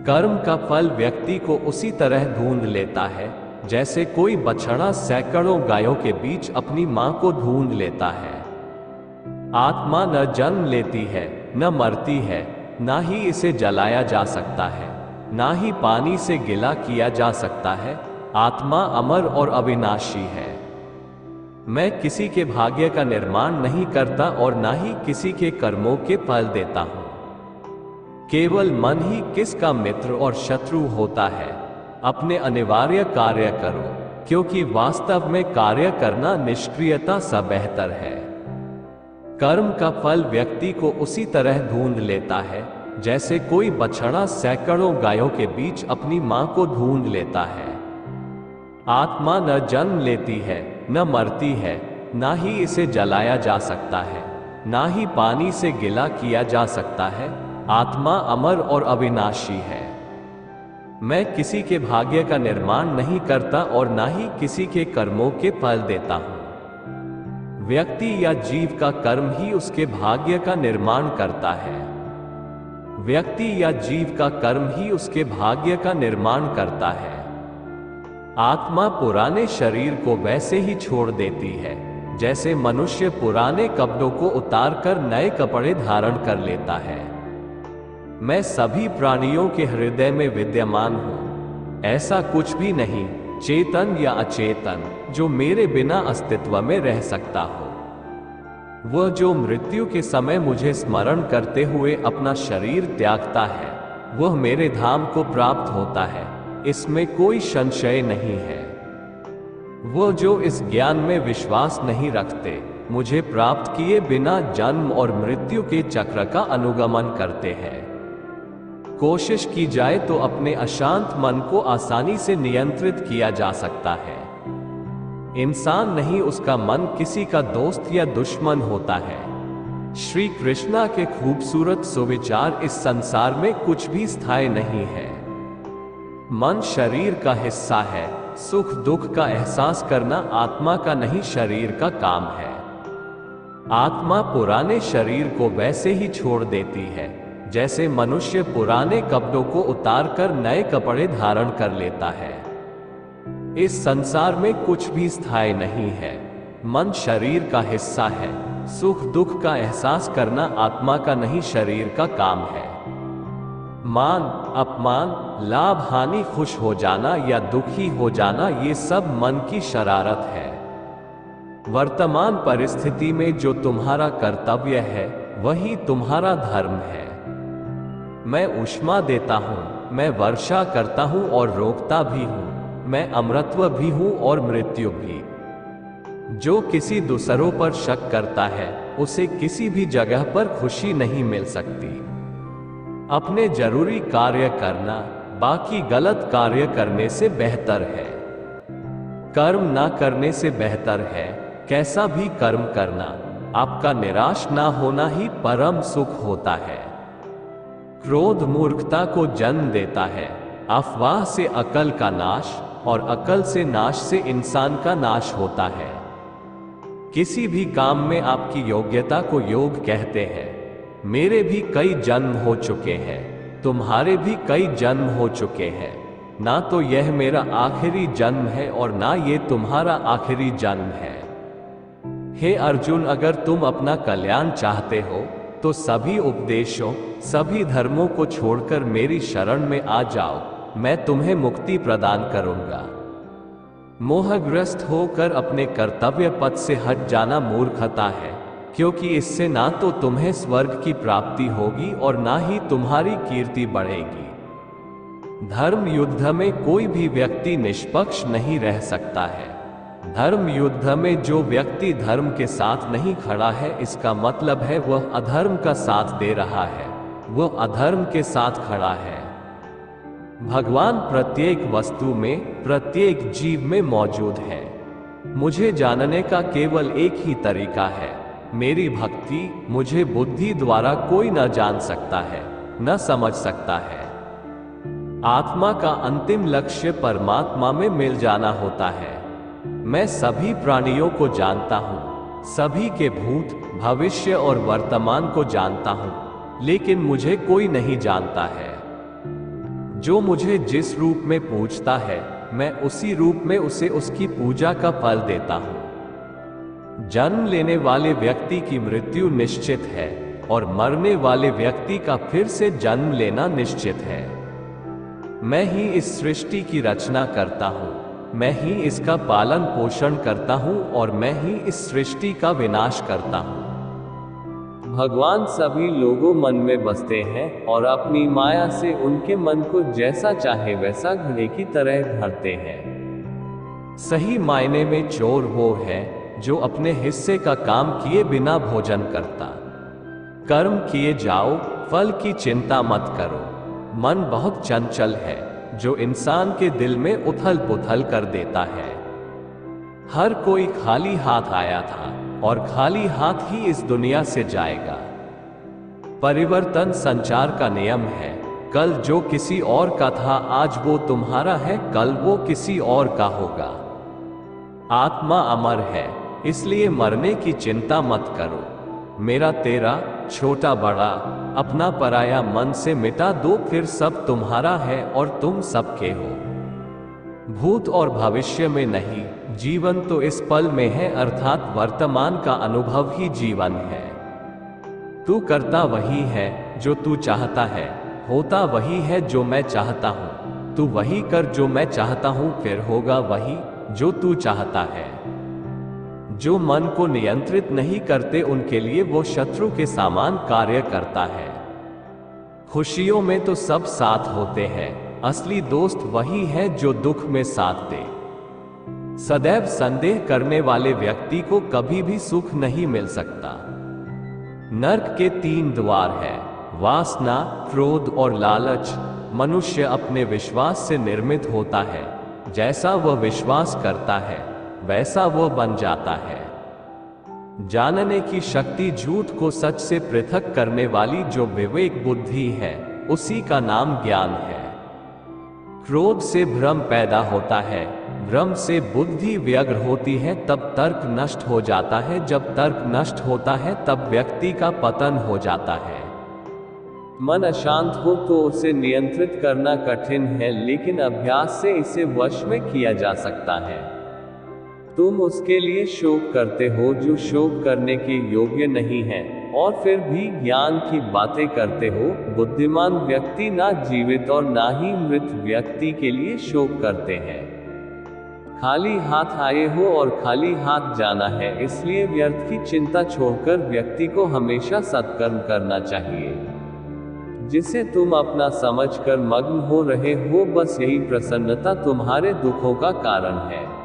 कर्म का फल व्यक्ति को उसी तरह ढूंढ लेता है जैसे कोई बछड़ा सैकड़ों गायों के बीच अपनी मां को ढूंढ लेता है। आत्मा न जन्म लेती है, न मरती है, ना ही इसे जलाया जा सकता है, ना ही पानी से गिला किया जा सकता है। आत्मा अमर और अविनाशी है। मैं किसी के भाग्य का निर्माण नहीं करता और ना ही किसी के कर्मों के फल देता हूं। केवल मन ही किसका मित्र और शत्रु होता है। अपने अनिवार्य कार्य करो, क्योंकि वास्तव में कार्य करना निष्क्रियता सा बेहतर है। कर्म का फल व्यक्ति को उसी तरह ढूंढ लेता है जैसे कोई बछड़ा सैकड़ों गायों के बीच अपनी मां को ढूंढ लेता है। आत्मा न जन्म लेती है, न मरती है, ना ही इसे जलाया जा सकता है, ना ही पानी से गिला किया जा सकता है। आत्मा अमर और अविनाशी है। मैं किसी के भाग्य का निर्माण नहीं करता और ना ही किसी के कर्मों के फल देता हूं। व्यक्ति या जीव का कर्म ही उसके भाग्य का निर्माण करता है। व्यक्ति या जीव का कर्म ही उसके भाग्य का निर्माण करता है। आत्मा पुराने शरीर को वैसे ही छोड़ देती है जैसे मनुष्य पुराने कपड़ों को उतारकर नए कपड़े धारण कर लेता है। मैं सभी प्राणियों के हृदय में विद्यमान हूं। ऐसा कुछ भी नहीं, चेतन या अचेतन, जो मेरे बिना अस्तित्व में रह सकता हो। वह जो मृत्यु के समय मुझे स्मरण करते हुए अपना शरीर त्यागता है, वह मेरे धाम को प्राप्त होता है, इसमें कोई संशय नहीं है। वह जो इस ज्ञान में विश्वास नहीं रखते, मुझे प्राप्त किए बिना जन्म और मृत्यु के चक्र का अनुगमन करते हैं। कोशिश की जाए तो अपने अशांत मन को आसानी से नियंत्रित किया जा सकता है। इंसान नहीं, उसका मन किसी का दोस्त या दुश्मन होता है। श्री कृष्णा के खूबसूरत सुविचार, इस संसार में कुछ भी स्थायी नहीं है। मन शरीर का हिस्सा है। सुख दुख का एहसास करना आत्मा का नहीं, शरीर का काम है। आत्मा पुराने शरीर को वैसे ही छोड़ देती है जैसे मनुष्य पुराने कपड़ों को उतारकर नए कपड़े धारण कर लेता है। इस संसार में कुछ भी स्थायी नहीं है। मन शरीर का हिस्सा है। सुख दुख का एहसास करना आत्मा का नहीं, शरीर का काम है। मान अपमान, लाभ हानि, खुश हो जाना या दुखी हो जाना, ये सब मन की शरारत है। वर्तमान परिस्थिति में जो तुम्हारा कर्तव्य है वही तुम्हारा धर्म है। मैं ऊष्मा देता हूँ, मैं वर्षा करता हूँ और रोकता भी हूँ, मैं अमरत्व भी हूँ और मृत्यु भी। जो किसी दूसरों पर शक करता है उसे किसी भी जगह पर खुशी नहीं मिल सकती। अपने जरूरी कार्य करना बाकी गलत कार्य करने से बेहतर है। कर्म ना करने से बेहतर है कैसा भी कर्म करना। आपका निराश ना होना ही परम सुख होता है। क्रोध मूर्खता को जन्म देता है। अफवाह से अकल का नाश और अकल से नाश से इंसान का नाश होता है। किसी भी काम में आपकी योग्यता को योग कहते हैं। मेरे भी कई जन्म हो चुके हैं, तुम्हारे भी कई जन्म हो चुके हैं। ना तो यह मेरा आखिरी जन्म है और ना ये तुम्हारा आखिरी जन्म है। हे अर्जुन, अगर तुम अपना कल्याण चाहते हो तो सभी उपदेशों, सभी धर्मों को छोड़कर मेरी शरण में आ जाओ, मैं तुम्हें मुक्ति प्रदान करूंगा। मोहग्रस्त होकर अपने कर्तव्य पथ से हट जाना मूर्खता है, क्योंकि इससे ना तो तुम्हें स्वर्ग की प्राप्ति होगी और ना ही तुम्हारी कीर्ति बढ़ेगी। धर्म युद्ध में कोई भी व्यक्ति निष्पक्ष नहीं रह सकता है। धर्म युद्ध में जो व्यक्ति धर्म के साथ नहीं खड़ा है, इसका मतलब है वह अधर्म का साथ दे रहा है, वह अधर्म के साथ खड़ा है। भगवान प्रत्येक वस्तु में, प्रत्येक जीव में मौजूद है। मुझे जानने का केवल एक ही तरीका है, मेरी भक्ति। मुझे बुद्धि द्वारा कोई न जान सकता है, न समझ सकता है। आत्मा का अंतिम लक्ष्य परमात्मा में मिल जाना होता है। मैं सभी प्राणियों को जानता हूँ, सभी के भूत, भविष्य और वर्तमान को जानता हूँ, लेकिन मुझे कोई नहीं जानता है। जो मुझे जिस रूप में पूजता है, मैं उसी रूप में उसे उसकी पूजा का फल देता हूं। जन्म लेने वाले व्यक्ति की मृत्यु निश्चित है और मरने वाले व्यक्ति का फिर से जन्म लेना निश्चित है। मैं ही इस सृष्टि की रचना करता हूं, मैं ही इसका पालन पोषण करता हूं और मैं ही इस सृष्टि का विनाश करता हूं। भगवान सभी लोगों मन में बसते हैं और अपनी माया से उनके मन को जैसा चाहे वैसा घड़े की तरह भरते हैं। सही मायने में चोर वो है जो अपने हिस्से का काम किए बिना भोजन करता। कर्म किए जाओ, फल की चिंता मत करो। मन बहुत चंचल है जो इंसान के दिल में उथल पुथल कर देता है। हर कोई खाली हाथ आया था और खाली हाथ ही इस दुनिया से जाएगा। परिवर्तन संचार का नियम है। कल जो किसी और का था आज वो तुम्हारा है, कल वो किसी और का होगा। आत्मा अमर है, इसलिए मरने की चिंता मत करो। मेरा तेरा, छोटा बड़ा, अपना पराया मन से मिटा दो, फिर सब तुम्हारा है और तुम सबके हो। भूत और भविष्य में नहीं, जीवन तो इस पल में है, अर्थात वर्तमान का अनुभव ही जीवन है। तू करता वही है जो तू चाहता है, होता वही है जो मैं चाहता हूँ। तू वही कर जो मैं चाहता हूँ, फिर होगा वही जो तू चाहता है। जो मन को नियंत्रित नहीं करते उनके लिए वो शत्रु के समान कार्य करता है। खुशियों में तो सब साथ होते हैं, असली दोस्त वही है जो दुख में साथ दे। सदैव संदेह करने वाले व्यक्ति को कभी भी सुख नहीं मिल सकता। नर्क के 3 द्वार है, वासना, क्रोध और लालच। मनुष्य अपने विश्वास से निर्मित होता है। जैसा वह विश्वास करता है वैसा वह बन जाता है। जानने की शक्ति झूठ को सच से पृथक करने वाली जो विवेक बुद्धि है, उसी का नाम ज्ञान है। क्रोध से भ्रम पैदा होता है, भ्रम से बुद्धि व्यग्र होती है, तब तर्क नष्ट हो जाता है, जब तर्क नष्ट होता है तब व्यक्ति का पतन हो जाता है। मन अशांत हो तो उसे नियंत्रित करना कठिन है, लेकिन अभ्यास से इसे वश में किया जा सकता है। तुम उसके लिए शोक करते हो जो शोक करने के योग्य नहीं है, और फिर भी ज्ञान की बातें करते हो। बुद्धिमान व्यक्ति ना जीवित और ना ही मृत व्यक्ति के लिए शोक करते हैं। खाली हाथ आए हो और खाली हाथ जाना है, इसलिए व्यर्थ की चिंता छोड़कर व्यक्ति को हमेशा सत्कर्म करना चाहिए। जिसे तुम अपना समझकर मग्न हो रहे हो, बस यही प्रसन्नता तुम्हारे दुखों का कारण है।